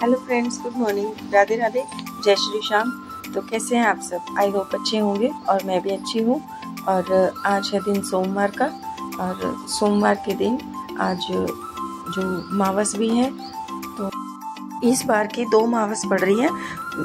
Hello friends, good morning, Radhe Radhe, जय श्री श्याम। तो कैसे हैं आप सब? आई होप अच्छे होंगे और मैं भी अच्छी हूँ। और आज है दिन सोमवार का, और सोमवार के दिन आज जो मावस भी है, तो इस बार की 2 मावस पड़ रही है,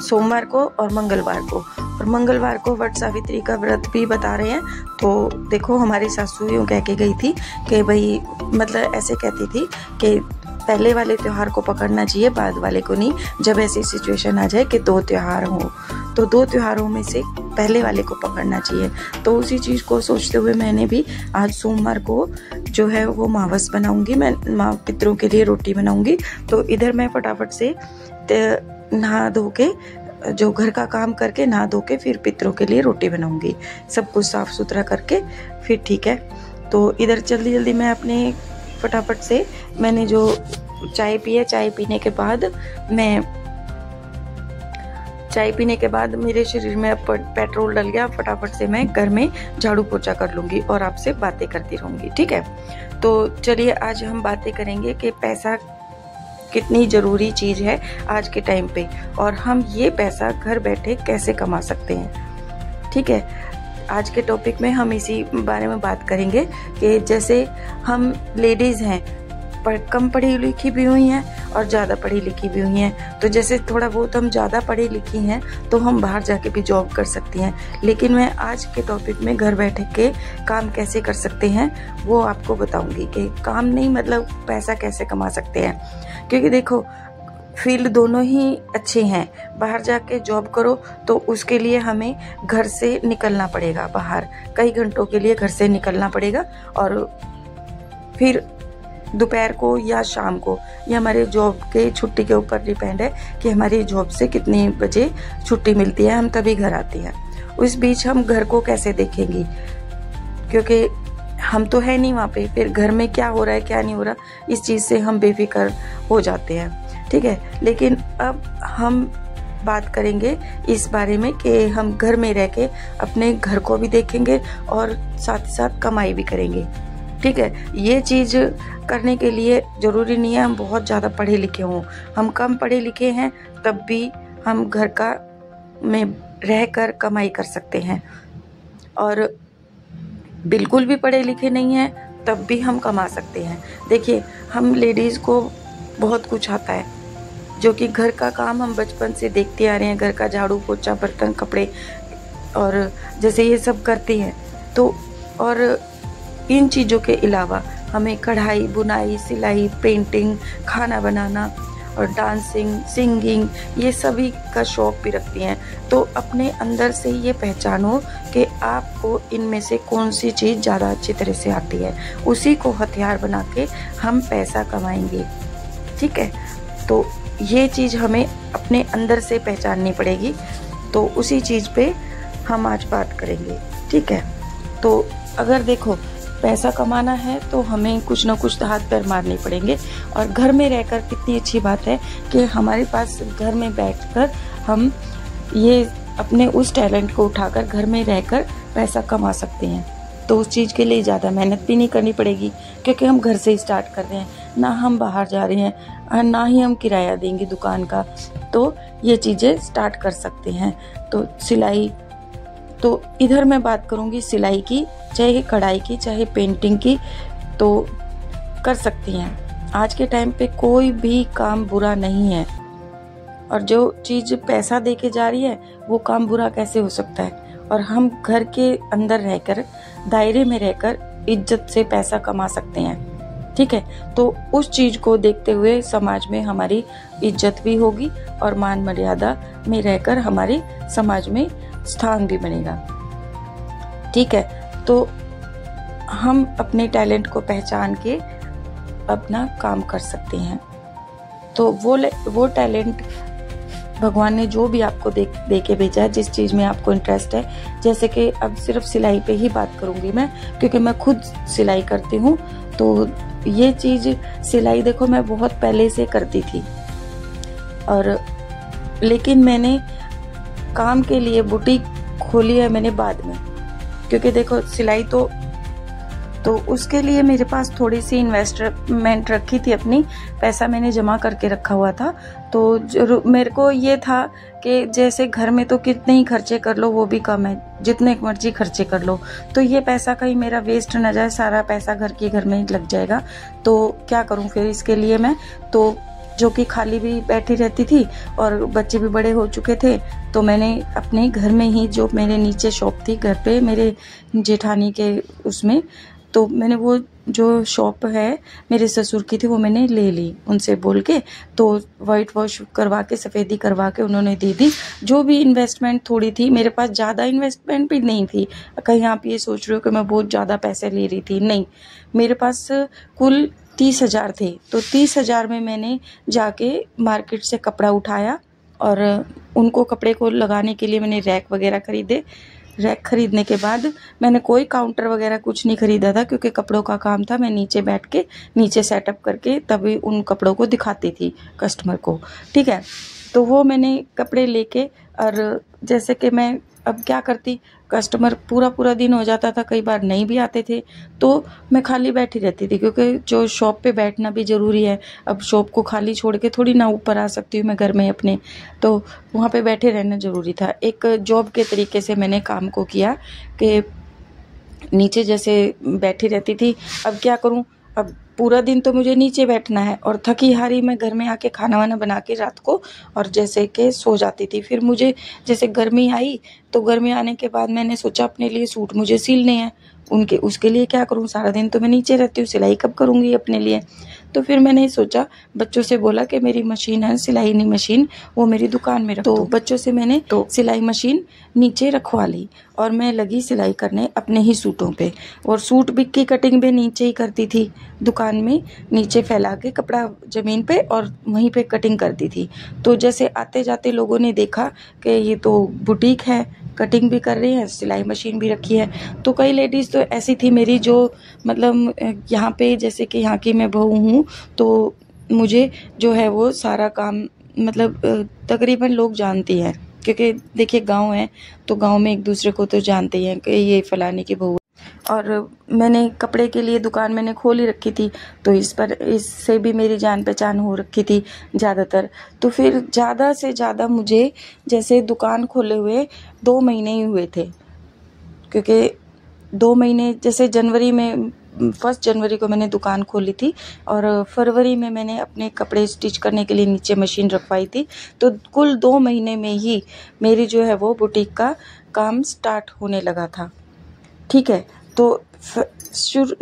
सोमवार को और मंगलवार को। और मंगलवार को वट सावित्री का व्रत भी बता रहे हैं। तो देखो, हमारी सासू यूँ कह के गई थी कि भाई, मतलब ऐसे कहती थी कि पहले वाले त्यौहार को पकड़ना चाहिए, बाद वाले को नहीं। जब ऐसी सिचुएशन आ जाए कि 2 त्यौहार हो, तो 2 त्योहारों में से पहले वाले को पकड़ना चाहिए। तो उसी चीज़ को सोचते हुए मैंने भी आज सोमवार को जो है वो मावस बनाऊंगी, मैं माँ पितरों के लिए रोटी बनाऊंगी। तो इधर मैं फटाफट से नहा धो के, जो घर का काम करके नहा धो के फिर पितरों के लिए रोटी बनाऊंगी, सब कुछ साफ सुथरा करके फिर, ठीक है। तो इधर जल्दी जल्दी मैं अपने फटाफट से, मैंने जो चाय पी है, चाय पीने के बाद मेरे शरीर में पेट्रोल डल गया। फटाफट से मैं घर में झाड़ू पोछा कर लूँगी और आपसे बातें करती रहूँगी, ठीक है। तो चलिए, आज हम बातें करेंगे कि पैसा कितनी ज़रूरी चीज़ है आज के टाइम पे, और हम ये पैसा घर बैठे कैसे कमा सकते हैं, ठीक है। आज के टॉपिक में हम इसी बारे में बात करेंगे कि जैसे हम लेडीज़ हैं, कम पढ़ी लिखी भी हुई हैं और ज़्यादा पढ़ी लिखी भी हुई हैं। तो जैसे थोड़ा बहुत हम ज़्यादा पढ़ी लिखी हैं तो हम बाहर जाके भी जॉब कर सकती हैं, लेकिन मैं आज के टॉपिक में घर बैठे के काम कैसे कर सकते हैं वो आपको बताऊंगी कि काम नहीं, मतलब पैसा कैसे कमा सकते हैं। क्योंकि देखो, फील्ड दोनों ही अच्छे हैं। बाहर जाके जॉब करो तो उसके लिए हमें घर से निकलना पड़ेगा, बाहर कई घंटों के लिए घर से निकलना पड़ेगा, और फिर दोपहर को या शाम को, ये हमारे जॉब के छुट्टी के ऊपर डिपेंड है कि हमारी जॉब से कितने बजे छुट्टी मिलती है, हम तभी घर आते हैं। उस बीच हम घर को कैसे देखेंगी, क्योंकि हम तो है नहीं वहाँ पे, फिर घर में क्या हो रहा है क्या नहीं हो रहा, इस चीज़ से हम बेफिक्र हो जाते हैं, ठीक है। लेकिन अब हम बात करेंगे इस बारे में कि हम घर में रह के अपने घर को भी देखेंगे और साथ ही साथ कमाई भी करेंगे, ठीक है। ये चीज़ करने के लिए ज़रूरी नहीं है हम बहुत ज़्यादा पढ़े लिखे हों, हम कम पढ़े लिखे हैं तब भी हम घर का में रहकर कमाई कर सकते हैं, और बिल्कुल भी पढ़े लिखे नहीं हैं तब भी हम कमा सकते हैं। देखिए, हम लेडीज़ को बहुत कुछ आता है, जो कि घर का काम हम बचपन से देखते आ रहे हैं, घर का झाड़ू पोछा, बर्तन, कपड़े, और जैसे ये सब करते हैं। तो और इन चीज़ों के अलावा हमें कढ़ाई, बुनाई, सिलाई, पेंटिंग, खाना बनाना और डांसिंग, सिंगिंग, ये सभी का शौक भी रखती हैं। तो अपने अंदर से ये पहचानो कि आपको इनमें से कौन सी चीज़ ज़्यादा अच्छी तरह से आती है, उसी को हथियार बना के हम पैसा कमाएंगे, ठीक है। तो ये चीज़ हमें अपने अंदर से पहचाननी पड़ेगी। तो उसी चीज़ पे हम आज बात करेंगे, ठीक है। तो अगर देखो, पैसा कमाना है तो हमें कुछ ना कुछ हाथ पैर मारने पड़ेंगे, और घर में रहकर कितनी अच्छी बात है कि हमारे पास घर में बैठकर हम ये अपने उस टैलेंट को उठाकर घर में रहकर पैसा कमा सकते हैं। तो उस चीज़ के लिए ज़्यादा मेहनत भी नहीं करनी पड़ेगी, क्योंकि हम घर से ही स्टार्ट कर रहे हैं, ना हम बाहर जा रहे हैं, ना ही हम किराया देंगे दुकान का। तो ये चीज़ें स्टार्ट कर सकते हैं। तो सिलाई, तो इधर मैं बात करूँगी सिलाई की, चाहे कढ़ाई की, चाहे पेंटिंग की, तो कर सकती हैं। आज के टाइम पे कोई भी काम बुरा नहीं है, और जो चीज़ पैसा दे के जा रही है वो काम बुरा कैसे हो सकता है। और हम घर के अंदर रहकर, दायरे में रहकर इज्जत से पैसा कमा सकते हैं, ठीक है। तो उस चीज़ को देखते हुए समाज में हमारी इज्जत भी होगी, और मान मर्यादा में रहकर हमारे समाज में स्थान भी बनेगा, ठीक है। तो हम अपने टैलेंट को पहचान के अपना काम कर सकते हैं। तो वो टैलेंट भगवान ने जो भी आपको दे के भेजा है, जिस चीज़ में आपको इंटरेस्ट है, जैसे कि अब सिर्फ सिलाई पे ही बात करूँगी मैं, क्योंकि मैं खुद सिलाई करती हूँ। तो ये चीज़, सिलाई देखो, मैं बहुत पहले से करती थी, और लेकिन मैंने काम के लिए बुटीक खोली है मैंने बाद में, क्योंकि देखो, सिलाई तो तो उसके लिए मेरे पास थोड़ी सी इन्वेस्टमेंट रखी थी, अपनी पैसा मैंने जमा करके रखा हुआ था। तो मेरे को ये था कि जैसे घर में तो कितने ही खर्चे कर लो वो भी कम है, जितने मर्जी खर्चे कर लो, तो ये पैसा कहीं मेरा वेस्ट न जाए, सारा पैसा घर में ही लग जाएगा। तो क्या करूं फिर इसके लिए मैं, तो जो कि खाली भी बैठी रहती थी और बच्चे भी बड़े हो चुके थे, तो मैंने अपने घर में ही, जो मेरे नीचे शॉप थी घर पे मेरे जेठानी के उसमें, तो मैंने वो जो शॉप है मेरे ससुर की थी वो मैंने ले ली उनसे बोल के। तो वाइट वॉश करवा के, सफ़ेदी करवा के उन्होंने दे दी। जो भी इन्वेस्टमेंट थोड़ी थी, मेरे पास ज़्यादा इन्वेस्टमेंट भी नहीं थी। कहीं आप ये सोच रहे हो कि मैं बहुत ज़्यादा पैसे ले रही थी, नहीं, मेरे पास कुल 30,000 थे। तो 30,000 में मैंने जाके मार्केट से कपड़ा उठाया और उनको कपड़े को लगाने के लिए मैंने रैक वगैरह खरीदे। रैक खरीदने के बाद मैंने कोई काउंटर वगैरह कुछ नहीं खरीदा था, क्योंकि कपड़ों का काम था, मैं नीचे बैठ के नीचे सेटअप करके तभी उन कपड़ों को दिखाती थी कस्टमर को, ठीक है। तो वो मैंने कपड़े लेके, और जैसे कि मैं अब क्या करती, कस्टमर पूरा दिन हो जाता था, कई बार नहीं भी आते थे, तो मैं खाली बैठी रहती थी, क्योंकि जो शॉप पे बैठना भी ज़रूरी है। अब शॉप को खाली छोड़ के थोड़ी ना ऊपर आ सकती हूँ मैं घर में अपने, तो वहाँ पे बैठे रहना ज़रूरी था। एक जॉब के तरीके से मैंने काम को किया कि नीचे जैसे बैठी रहती थी। अब क्या करूँ, अब पूरा दिन तो मुझे नीचे बैठना है, और थकी हारी मैं घर में आके खाना वाना बना के रात को और जैसे कि सो जाती थी। फिर मुझे जैसे गर्मी आई, तो गर्मी आने के बाद मैंने सोचा अपने लिए सूट मुझे सिलने हैं, उसके लिए क्या करूँ, सारा दिन तो मैं नीचे रहती हूँ, सिलाई कब करूँगी अपने लिए। तो फिर मैंने सोचा, बच्चों से बोला कि मेरी मशीन है सिलाई मशीन, वो मेरी दुकान में रख दो। तो बच्चों से मैंने तो सिलाई मशीन नीचे रखवा ली और मैं लगी सिलाई करने अपने ही सूटों पे। और सूट भी की कटिंग भी नीचे ही करती थी, दुकान में नीचे फैला के कपड़ा ज़मीन पे और वहीं पे कटिंग करती थी। तो जैसे आते जाते लोगों ने देखा कि ये तो बुटीक है, कटिंग भी कर रही है, सिलाई मशीन भी रखी है। तो कई लेडीज़ तो ऐसी थी मेरी, जो मतलब यहाँ पे जैसे कि यहाँ की मैं बहू हूँ, तो मुझे जो है वो सारा काम मतलब तकरीबन लोग जानती हैं, क्योंकि देखिए गांव है, तो गांव में एक दूसरे को तो जानते हैं कि ये फलाने की बहू। और मैंने कपड़े के लिए दुकान मैंने खोल ही रखी थी, तो इससे भी मेरी जान पहचान हो रखी थी ज़्यादातर। तो फिर ज़्यादा से ज़्यादा मुझे जैसे दुकान खोले हुए 2 महीने ही हुए थे, क्योंकि 2 महीने जैसे जनवरी में 1 जनवरी को मैंने दुकान खोली थी और फरवरी में मैंने अपने कपड़े स्टिच करने के लिए नीचे मशीन रखवाई थी। तो कुल 2 महीने में ही मेरी जो है वो बुटीक का काम स्टार्ट होने लगा था, ठीक है। तो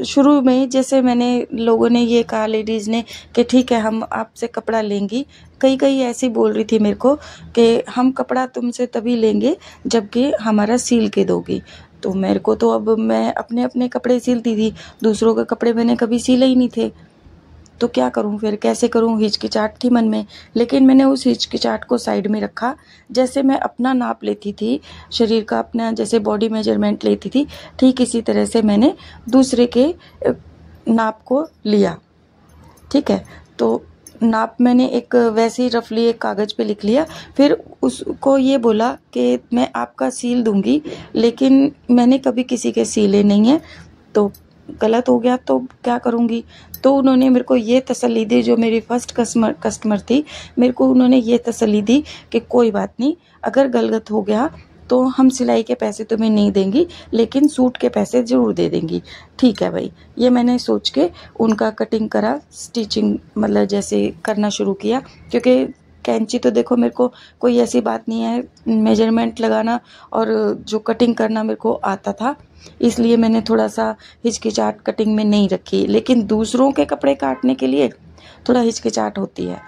शुरू में जैसे मैंने लोगों ने ये कहा, लेडीज़ ने, कि ठीक है हम आपसे कपड़ा लेंगी। कई ऐसी बोल रही थी मेरे को कि हम कपड़ा तुमसे तभी लेंगे जबकि हमारा सिल के दोगी। तो मेरे को तो, अब मैं अपने कपड़े सिलती थी, दूसरों के कपड़े मैंने कभी सिले ही नहीं थे, तो क्या करूं फिर, कैसे करूं, हिचकिचाहट थी मन में। लेकिन मैंने उस हिचकिचाहट को साइड में रखा। जैसे मैं अपना नाप लेती थी शरीर का, अपना जैसे बॉडी मेजरमेंट लेती थी, ठीक इसी तरह से मैंने दूसरे के नाप को लिया, ठीक है। तो नाप मैंने एक वैसे ही रफली एक कागज़ पे लिख लिया। फिर उसको ये बोला कि मैं आपका सील दूंगी, लेकिन मैंने कभी किसी के सीले नहीं है, तो गलत हो गया तो क्या करूँगी। तो उन्होंने मेरे को ये तसल्ली दी, जो मेरी फर्स्ट कस्टमर थी, मेरे को उन्होंने ये तसल्ली दी कि कोई बात नहीं, अगर गलत हो गया तो हम सिलाई के पैसे तुम्हें नहीं देंगी, लेकिन सूट के पैसे ज़रूर दे देंगी। ठीक है भाई, ये मैंने सोच के उनका कटिंग करा, स्टिचिंग मतलब जैसे करना शुरू किया। क्योंकि कैंची तो देखो मेरे को कोई ऐसी बात नहीं है, मेजरमेंट लगाना और जो कटिंग करना मेरे को आता था, इसलिए मैंने थोड़ा सा हिचकिचाहट कटिंग में नहीं रखी। लेकिन दूसरों के कपड़े काटने के लिए थोड़ा हिचकिचाहट होती है,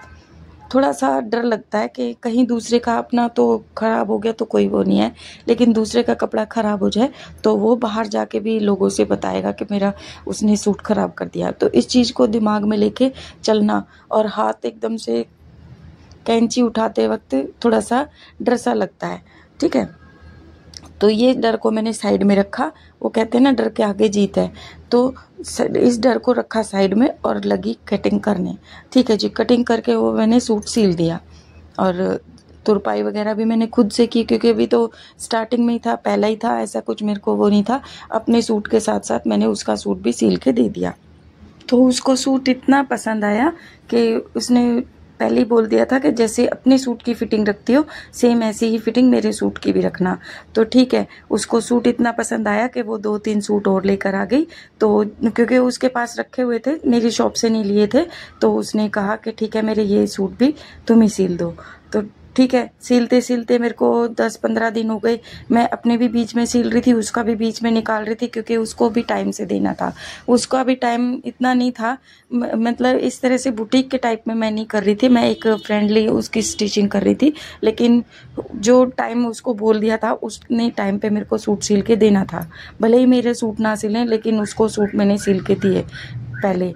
थोड़ा सा डर लगता है कि कहीं दूसरे का, अपना तो ख़राब हो गया तो कोई वो नहीं है, लेकिन दूसरे का कपड़ा ख़राब हो जाए तो वो बाहर जाके भी लोगों से बताएगा कि मेरा उसने सूट ख़राब कर दिया। तो इस चीज़ को दिमाग में लेके चलना, और हाथ एकदम से कैंची उठाते वक्त थोड़ा सा डर सा लगता है, ठीक है। तो ये डर को मैंने साइड में रखा। वो कहते हैं ना, डर के आगे जीत है, तो इस डर को रखा साइड में और लगी कटिंग करने। ठीक है जी, कटिंग करके वो मैंने सूट सील दिया। और तुरपाई वगैरह भी मैंने खुद से की, क्योंकि अभी तो स्टार्टिंग में ही था, पहला ही था, ऐसा कुछ मेरे को वो नहीं था। अपने सूट के साथ साथ मैंने उसका सूट भी सिल के दे दिया। तो उसको सूट इतना पसंद आया कि उसने पहले ही बोल दिया था कि जैसे अपने सूट की फिटिंग रखती हो सेम ऐसी ही फिटिंग मेरे सूट की भी रखना। तो ठीक है, उसको सूट इतना पसंद आया कि वो 2-3 सूट और लेकर आ गई। तो क्योंकि उसके पास रखे हुए थे, मेरी शॉप से नहीं लिए थे, तो उसने कहा कि ठीक है मेरे ये सूट भी तुम ही सिल दो। तो ठीक है, सिलते सिलते मेरे को 10-15 दिन हो गए। मैं अपने भी बीच में सिल रही थी, उसका भी बीच में निकाल रही थी, क्योंकि उसको भी टाइम से देना था। उसका भी टाइम इतना नहीं था, मतलब इस तरह से बुटीक के टाइप में मैं नहीं कर रही थी, मैं एक फ्रेंडली उसकी स्टिचिंग कर रही थी। लेकिन जो टाइम उसको बोल दिया था उसने टाइम पे मेरे को सूट सिल के देना था। भले ही मेरे सूट ना सिलें, लेकिन उसको सूट मैंने सिल के दिए पहले,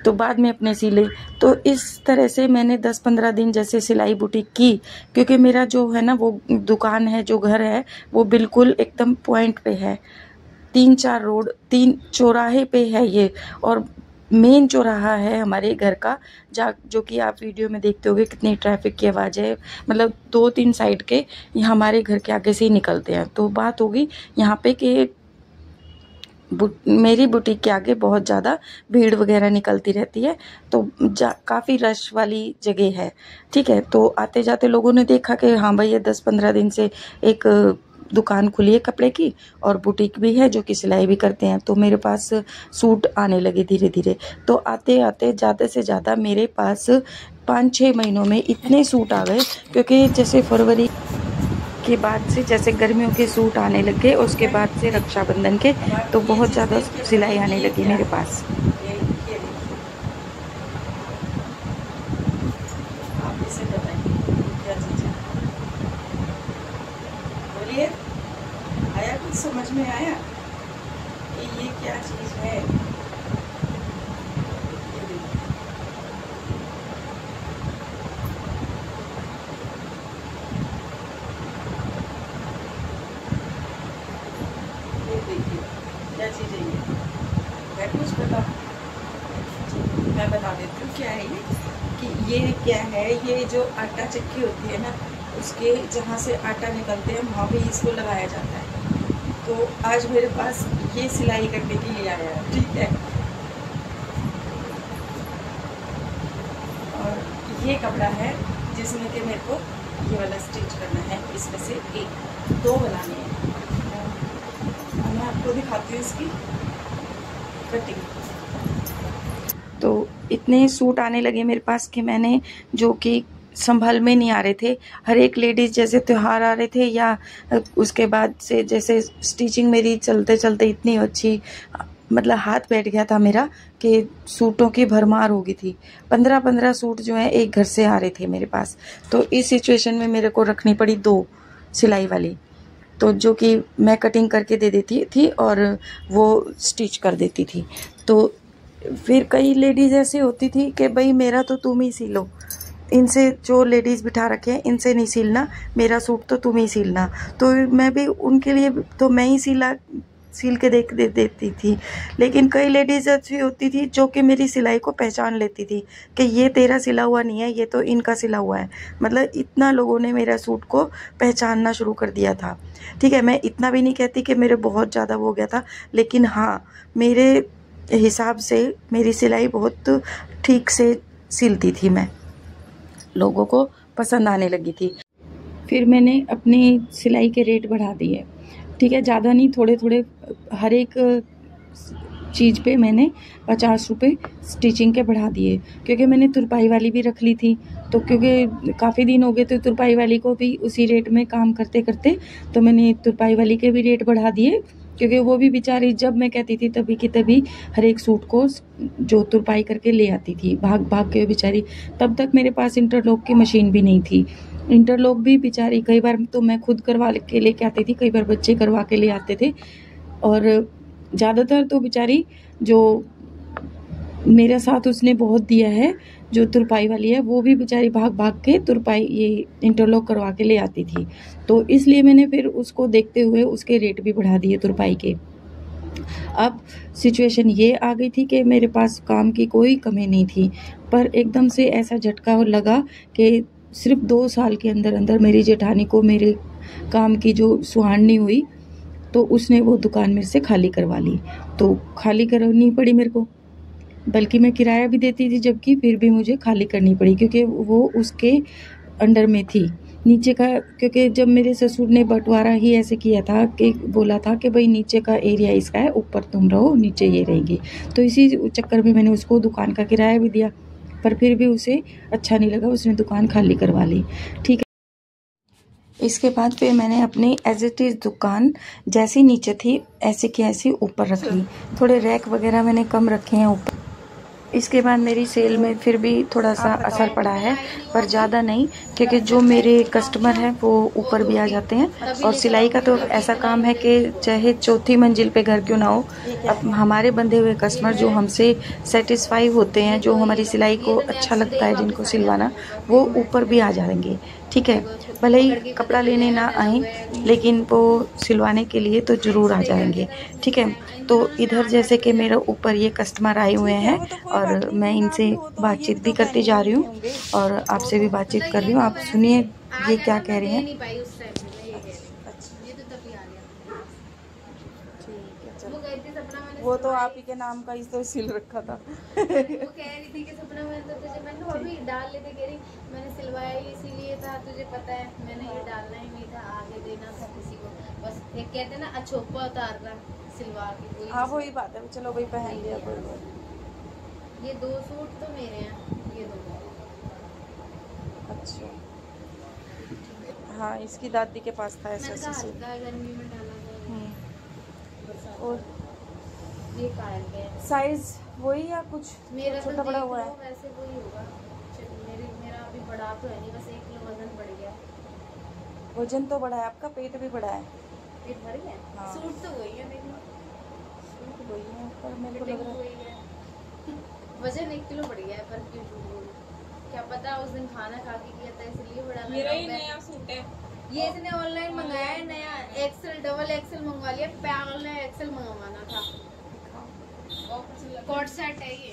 तो बाद में अपने सिले। तो इस तरह से मैंने 10-15 दिन जैसे सिलाई बुटीक की, क्योंकि मेरा जो है ना वो दुकान है, जो घर है वो बिल्कुल एकदम पॉइंट पे है, 3-4 रोड 3 चौराहे पे है ये, और मेन चौराहा है हमारे घर का, जो कि आप वीडियो में देखते होगे कितनी ट्रैफिक की आवाज़ है। मतलब 2-3 साइड के हमारे घर के आगे से ही निकलते हैं। तो बात होगी यहाँ पे कि मेरी बुटीक के आगे बहुत ज़्यादा भीड़ वगैरह निकलती रहती है, तो काफ़ी रश वाली जगह है। ठीक है, तो आते जाते लोगों ने देखा कि हाँ भाई ये 10-15 दिन से एक दुकान खुली है कपड़े की, और बुटीक भी है जो कि सिलाई भी करते हैं। तो मेरे पास सूट आने लगे धीरे धीरे। तो आते आते ज़्यादा से ज़्यादा मेरे पास 5-6 महीनों में इतने सूट आ गए, क्योंकि जैसे फरवरी के बाद से जैसे गर्मियों के सूट आने लगे, उसके बाद से रक्षाबंधन के, तो बहुत ज़्यादा सिलाई आने लगी मेरे पास। आप इसे बताइए क्या चीज़ है, बोलिए, आया कुछ समझ में आया कि ये क्या चीज़ है? क्या चीज़ है ये? मैं कुछ बता, मैं बता देती हूँ क्या है ये। कि ये क्या है, ये जो आटा चक्की होती है ना, उसके जहाँ से आटा निकलते हैं वहाँ पे इसको लगाया जाता है। तो आज मेरे पास ये सिलाई करने के लिए आया है, ठीक है। और ये कपड़ा है जिसमें कि मेरे को ये वाला स्टिच करना है, इसमें से 2 बनाने हैं। मैं आपको दिखाती हूँ इसकी कटिंग। तो इतने सूट आने लगे मेरे पास कि मैंने, जो कि संभल में नहीं आ रहे थे, हर एक लेडीज़ जैसे त्यौहार आ रहे थे या उसके बाद से जैसे स्टिचिंग मेरी चलते चलते इतनी अच्छी, मतलब हाथ बैठ गया था मेरा कि सूटों की भरमार हो गई थी। 15-15 सूट जो है एक घर से आ रहे थे मेरे पास। तो इस सिचुएशन में मेरे को रखनी पड़ी 2 सिलाई वाली, तो जो कि मैं कटिंग करके दे देती थी और वो स्टिच कर देती थी। तो फिर कई लेडीज़ ऐसी होती थी कि भाई मेरा तो तुम ही सिलो, इनसे जो लेडीज़ बिठा रखे हैं इनसे नहीं सिलना, मेरा सूट तो तुम ही सिलना। तो मैं भी उनके लिए तो मैं ही सिल के दे देती थी। लेकिन कई लेडीज़ ऐसी होती थी जो कि मेरी सिलाई को पहचान लेती थी कि ये तेरा सिला हुआ नहीं है, ये तो इनका सिला हुआ है। मतलब इतना लोगों ने मेरा सूट को पहचानना शुरू कर दिया था। ठीक है, मैं इतना भी नहीं कहती कि मेरे बहुत ज़्यादा हो गया था, लेकिन हाँ मेरे हिसाब से मेरी सिलाई बहुत ठीक से सिलती थी, मैं लोगों को पसंद आने लगी थी। फिर मैंने अपनी सिलाई के रेट बढ़ा दिए, ठीक है, ज़्यादा नहीं, थोड़े थोड़े हर एक चीज़ पे मैंने 50 रुपये स्टिचिंग के बढ़ा दिए, क्योंकि मैंने तुरपाई वाली भी रख ली थी। तो क्योंकि काफ़ी दिन हो गए तो तुरपाई वाली को भी उसी रेट में काम करते करते, तो मैंने तुरपाई वाली के भी रेट बढ़ा दिए, क्योंकि वो भी बेचारी जब मैं कहती थी तभी की तभी हर एक सूट को जो तुरपाई करके ले आती थी, भाग भाग के बेचारी। तब तक मेरे पास इंटरलॉक की मशीन भी नहीं थी, इंटरलॉक भी बेचारी कई बार तो मैं खुद करवा के लेके आती थी, कई बार बच्चे करवा के ले आते थे। और ज़्यादातर तो बेचारी जो मेरा साथ उसने बहुत दिया है, जो तुरपाई वाली है, वो भी बेचारी भाग भाग के तुरपाई ये इंटरलॉक करवा के ले आती थी। तो इसलिए मैंने फिर उसको देखते हुए उसके रेट भी बढ़ा दिए तुरपाई के। अब सिचुएशन ये आ गई थी कि मेरे पास काम की कोई कमी नहीं थी, पर एकदम से ऐसा झटका लगा कि सिर्फ 2 साल के अंदर अंदर मेरी जेठानी को मेरे काम की जो सुहानी हुई तो उसने वो दुकान मेरे से खाली करवा ली। तो खाली करनी पड़ी मेरे को, बल्कि मैं किराया भी देती थी जबकि फिर भी मुझे खाली करनी पड़ी क्योंकि वो उसके अंडर में थी नीचे का। क्योंकि जब मेरे ससुर ने बंटवारा ही ऐसे किया था कि बोला था कि भाई नीचे का एरिया इसका है, ऊपर तुम रहो, नीचे ये रहेगी। तो इसी चक्कर में मैंने उसको दुकान का किराया भी दिया, पर फिर भी उसे अच्छा नहीं लगा, उसने दुकान खाली करवा ली। ठीक है, इसके बाद फिर मैंने अपनी एज इट इज़ दुकान जैसी नीचे थी ऐसे की ऐसी ऊपर रख ली। थोड़े रैक वगैरह मैंने कम रखे हैं ऊपर। इसके बाद मेरी सेल में फिर भी थोड़ा सा असर पड़ा है, पर ज़्यादा नहीं, क्योंकि जो मेरे कस्टमर हैं वो ऊपर भी आ जाते हैं। और सिलाई का तो ऐसा काम है कि चाहे चौथी मंजिल पे घर क्यों ना हो, अब हमारे बंधे हुए कस्टमर जो हमसे सेटिस्फाई होते हैं, जो हमारी सिलाई को अच्छा लगता है जिनको सिलवाना, वो ऊपर भी आ जाएंगे। ठीक है, भले ही कपड़ा लेने ना आए लेकिन वो सिलवाने के लिए तो ज़रूर आ जाएंगे। ठीक है, तो इधर जैसे कि मेरे ऊपर ये कस्टमर आए हुए हैं और मैं इनसे बातचीत भी करती जा रही हूँ और आपसे भी बातचीत कर रही हूँ। आप सुनिए ये क्या कह रहे हैं। वो तो आप ही के नाम का इस तो सिल रखा था। वो कह रही थी कि सपना मैं तो तुझे मैंने अभी डाल लेते, कह रही मैंने सिलवाया ही इसीलिए था, तुझे पता है मैंने ये डालना ही नहीं था, आगे देना था किसी को, बस एक कहते ना अछोपा उतारना सिलवा के। हाँ वही बात है, चलो वही पहन लिया कोई बात। ये 2 सूट तो मेरे हैं, ये 2। अच्छा हाँ, इसकी दादी के पास था ऐसा सूट। गर्मी में डाला और ये कायल के साइज वही या कुछ मेरा छोटा बड़ा हुआ है? वैसे वही होगा, मेरा अभी बड़ा तो है नहीं, बस 1 किलो वजन बढ़ गया। वजन तो बढ़ा है आपका, पेट भी बढ़ा है। पेट भर गया? हाँ। सूट तो वही है, देखो सूट वही है, पर मेरे को लग रहा है वजन 1 किलो बढ़ गया है, पर क्यों झूठ बोलूं, क्या पता उस दिन खाना खा के किया था इसलिए बढ़ा। मेरा ही नया सूट है ये, इसने ऑनलाइन मंगाया है नया, एक्सेल डबल एक्सेल मंगवा लिया, पैरल ने एक्सेल मंगवाना था। कोट सेट है ये।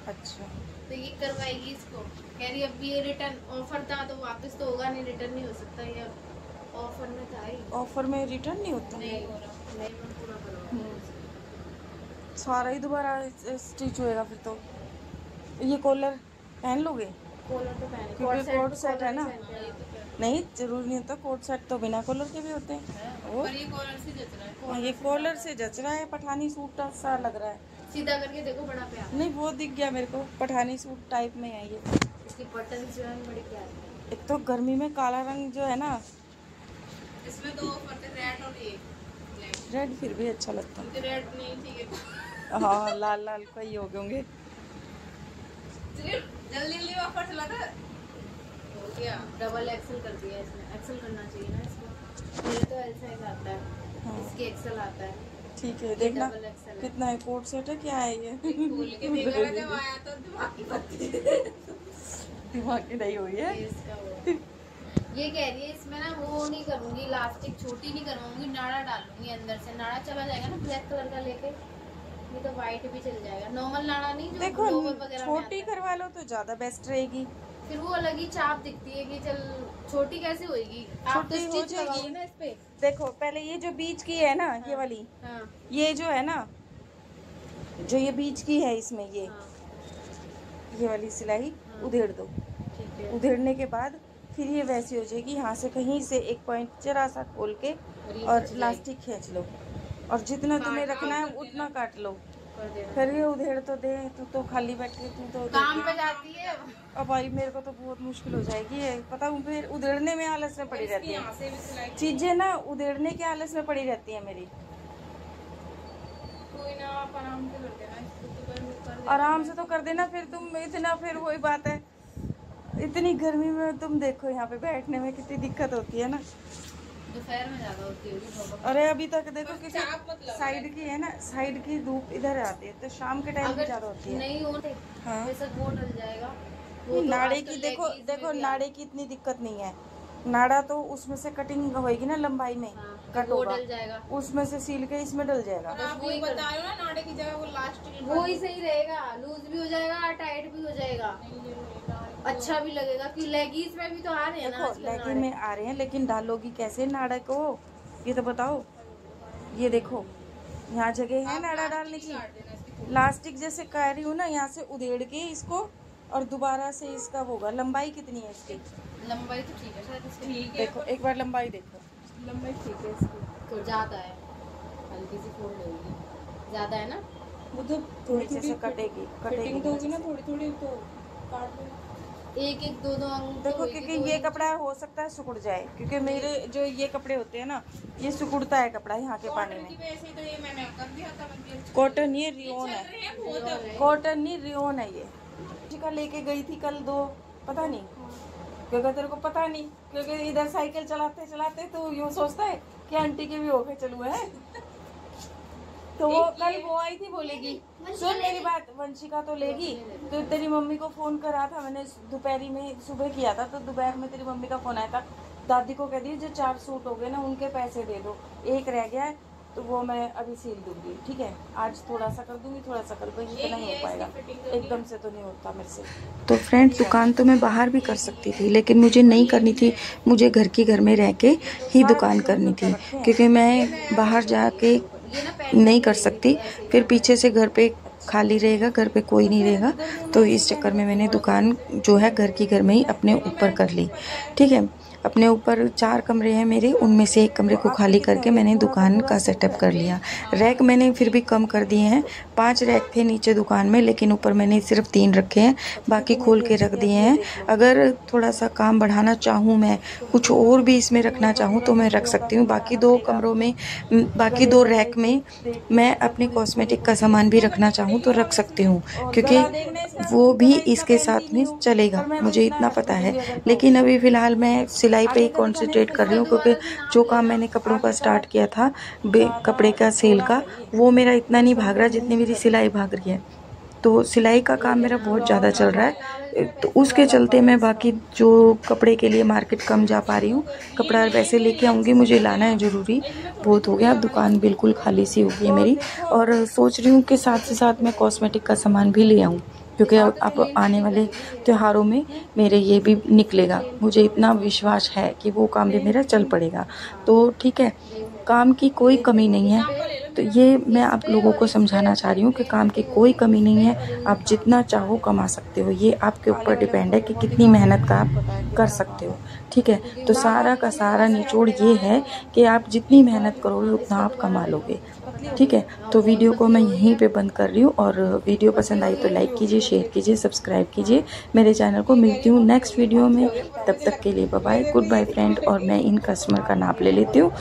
अच्छा, तो ये करवाएगी इसको, कह रही अब ये रिटर्न ऑफर था तो वापस तो होगा नहीं, रिटर्न नहीं हो सकता, ये ऑफर में था ही। ऑफर में रिटर्न नहीं होता? नहीं हो रहा, नहीं मैं पूरा करवा सारा ही दोबारा स्टिच होएगा फिर तो। ये कॉलर पहन लोगे? कॉलर तो पहन, क्योंकि कोट सेट है ना। नहीं जरूरी नहीं होता, कोट सेट तो बिना कॉलर के भी होते हैं। पर ये कॉलर से जच रहा है। ये कॉलर से जच रहा है, पठानी सूट सा लग रहा है। सीधा करके देखो, बड़ा प्यार। नहीं वो दिख गया मेरे को, पठानी सूट टाइप में है ये। इसकी बटन जो है बड़ी प्यारी है। एक तो गर्मी में काला रंग जो है ना, इसमें 2 ऑफर थे, रेड और ये ब्लैक। रेड फिर भी अच्छा लगता है। रेड नहीं ठीक है। हाँ लाल लाल का ही हो गए होंगे। चलिए जल्दी जल्दी ऑफर चला था, हो गया। डबल एक्सेल कर दिया इसने, एक्सेल करना चाहिए ना इसको, मेरे तो एल साइज आता है। हाँ। इसके एक्सेल आता है। ठीक है, देखना डबल एक्सेल है। कितना है, कोट सेट है क्या है ये? खोल के देखा ना, जब आया तो दिमाग की बत्ती दिमाग की नहीं हुई है। ये इसका वो। ये कह रही है इसमें ना वो नहीं करूंगी, इलास्टिक छोटी नहीं करवाऊंगी, नाड़ा डालूंगी अंदर से, नाड़ा चला जाएगा ना ब्लैक कलर का लेके, ये तो वाइट भी चल जाएगा, नॉर्मल नाड़ा नहीं जो देखो ब्लोवर वगैरह में छोटी आता है। करवा लो तो ज्यादा बेस्ट रहेगी। फिर वो अलग ही चाप दिखती है कि चल छोटी कैसे होएगी, आप तो छोटी हो स्टिच जाएगी लगाओगे ना इस पे। देखो पहले ये जो बीच की है ना, ये वाली, हाँ ये जो है ना, जो ये बीच की है इसमें ये हाँ ये वाली सिलाई उधेड़ दो। ठीक है। उधेड़ने के बाद फिर ये वैसी हो जाएगी, यहाँ से कहीं से एक पॉइंट जरा सा खोल के और इलास्टिक खींच लो, और जितना तुम्हें रखना है उतना काट लो। कर देना। फिर ये उधेड़ तो दे, तू तो खाली बैठी, तू तो काम पे जाती है। अब भाई मेरे को तो बहुत मुश्किल हो जाएगी है, पता हूँ फिर उधेड़ने में आलस में पड़ी रहती यहाँ है से भी सिलाई। चीजें ना, उधेड़ने के आलस में पड़ी रहती है मेरी। कोई ना, आप आराम से कर देना इसको, तो कर देना। आराम से तो कर देना, फिर तुम इतना, फिर वही बात है, इतनी गर्मी में तुम देखो यहाँ पे बैठने में कितनी दिक्कत होती है ना। दोपहर में ज्यादा होती होगी। अरे अभी तक देखो बस क्योंकि चाप मत लगाओ। साइड की है ना, साइड की धूप इधर आती है तो शाम के टाइम पे ज्यादा होती है। नहीं हो हाँ। वैसे वो डल जाएगा। वो तो नाड़े आजकल की देखो, लेगीज में देखो भी नाड़े की इतनी दिक्कत नहीं है, नाड़ा तो उसमें से कटिंग होएगी ना लंबाई में, हाँ, कट वो होगा, डल जाएगा। उसमें से सील के इसमें डल जाएगा। और आप ये बता रहे हो ना, नाड़े की जगह वो लास्ट वो ही सही रहेगा, लूज भी हो जाएगा टाइट भी हो जाएगा। अच्छा भी लगेगा कि लेगीज में भी तो आ रहे हैं ना देखो आजकल लेगी नाड़े। में आ रहे हैं, लेकिन डालोगी कैसे नाड़ा को, ये तो बताओ। ये देखो यहाँ जगह है नाड़ा डालने की, प्लास्टिक जैसे कह रही हूँ ना, यहाँ से उधेड़ के इसको और दोबारा से इसका होगा। लंबाई कितनी है इसकी? लंबाई तो ठीक है शायद इसकी। ठीक है, देखो एक बार लंबाई देखो। लंबाई ठीक है इसकी। तो ज्यादा है, हल्की सी फोल्ड होगी, ज्यादा है ना। वो तो थोड़ी नीचे से कटेगी कटिंग तो होगी ना, नीचे से। थोड़ी थोड़ी तो काट लो। एक एक दो दो अंग तो देखो होगी, क्योंकि दो ये इंच। कपड़ा हो सकता है सिकुड़ जाए, क्योंकि मेरे जो ये कपड़े होते हैं ना, ये सिकुड़ता है कपड़ा यहाँ के पानी कॉटन की में। वजह से तो ये मैंने कर दिया था, मतलब कॉटन, ये रियोन चल है। रहे हैं बहुत। कॉटन नहीं रियोन है ये। का लेके गई थी कल 2, पता नहीं क्योंकि तेरे को पता नहीं, क्योंकि इधर साइकिल चलाते चलाते तो यूँ सोचता है कि आंटी के भी हो गए चलू है। तो वो कल वो आई थी, बोलेगी सुन मेरी बात, वंशिका तो लेगी, तो तेरी मम्मी को फोन करा था मैंने दोपहरी में, सुबह किया था, तो दोपहर में तेरी मम्मी का फोन आया था। दादी को कह दी जो 4 सूट हो गए ना उनके पैसे दे दो, एक रह गया है तो वो मैं अभी सील दूंगी, ठीक है। आज थोड़ा सा कर दूंगी, थोड़ा सा कर दूंगी, इतना नहीं हो पाएगा, एकदम से तो नहीं होता मेरे से। तो फ्रेंड दुकान तो मैं बाहर भी कर सकती थी, लेकिन मुझे नहीं करनी थी, मुझे घर की घर में रह के ही दुकान करनी थी, क्योंकि मैं बाहर जाके नहीं कर सकती, फिर पीछे से घर पे खाली रहेगा, घर पे कोई नहीं रहेगा। तो इस चक्कर में मैंने दुकान जो है घर की घर में ही अपने ऊपर कर ली, ठीक है। अपने ऊपर 4 कमरे हैं मेरे, उनमें से एक कमरे को खाली करके मैंने दुकान का सेटअप कर लिया। रैक मैंने फिर भी कम कर दिए हैं, 5 रैक थे नीचे दुकान में, लेकिन ऊपर मैंने सिर्फ 3 रखे हैं, बाकी खोल के रख दिए हैं। अगर थोड़ा सा काम बढ़ाना चाहूँ, मैं कुछ और भी इसमें रखना चाहूँ तो मैं रख सकती हूँ। बाकी 2 कमरों में, बाकी 2 रैक में मैं अपने कॉस्मेटिक का सामान भी रखना चाहूँ तो रख सकती हूँ, क्योंकि वो भी इसके साथ में चलेगा, मुझे इतना पता है। लेकिन अभी फ़िलहाल मैं सिलाई पे ही कॉन्सेंट्रेट कर रही हूँ, क्योंकि जो काम मैंने कपड़ों का स्टार्ट किया था, कपड़े का सेल का, वो मेरा इतना नहीं भाग रहा जितनी मेरी सिलाई भाग रही है। तो सिलाई का काम मेरा बहुत ज़्यादा चल रहा है, तो उसके चलते मैं बाकी जो कपड़े के लिए मार्केट कम जा पा रही हूँ। कपड़ा वैसे लेके आऊँगी, मुझे लाना है ज़रूरी, बहुत हो गया, अब दुकान बिल्कुल खाली सी हो गई है मेरी। और सोच रही हूँ कि साथ से साथ मैं कॉस्मेटिक का सामान भी ले आऊँ, क्योंकि अब आने वाले त्योहारों में मेरे ये भी निकलेगा, मुझे इतना विश्वास है कि वो काम भी मेरा चल पड़ेगा। तो ठीक है, काम की कोई कमी नहीं है, तो ये मैं आप लोगों को समझाना चाह रही हूँ कि काम की कोई कमी नहीं है, आप जितना चाहो कमा सकते हो, ये आपके ऊपर डिपेंड है कि कितनी मेहनत का आप कर सकते हो, ठीक है। तो सारा का सारा निचोड़ ये है कि आप जितनी मेहनत करोगे उतना आप कमा लोगे, ठीक है। तो वीडियो को मैं यहीं पे बंद कर रही हूँ, और वीडियो पसंद आई तो लाइक कीजिए, शेयर कीजिए, सब्सक्राइब कीजिए मेरे चैनल को। मिलती हूँ नेक्स्ट वीडियो में, तब तक के लिए bye bye, goodbye friend. और मैं इन कस्टमर का नाप ले लेती हूँ,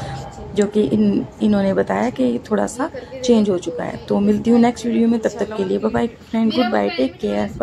जो कि इन्होंने बताया कि थोड़ा सा चेंज हो चुका है। तो मिलती हूँ नेक्स्ट वीडियो में, तब तक के लिए bye bye friend, goodbye, take care.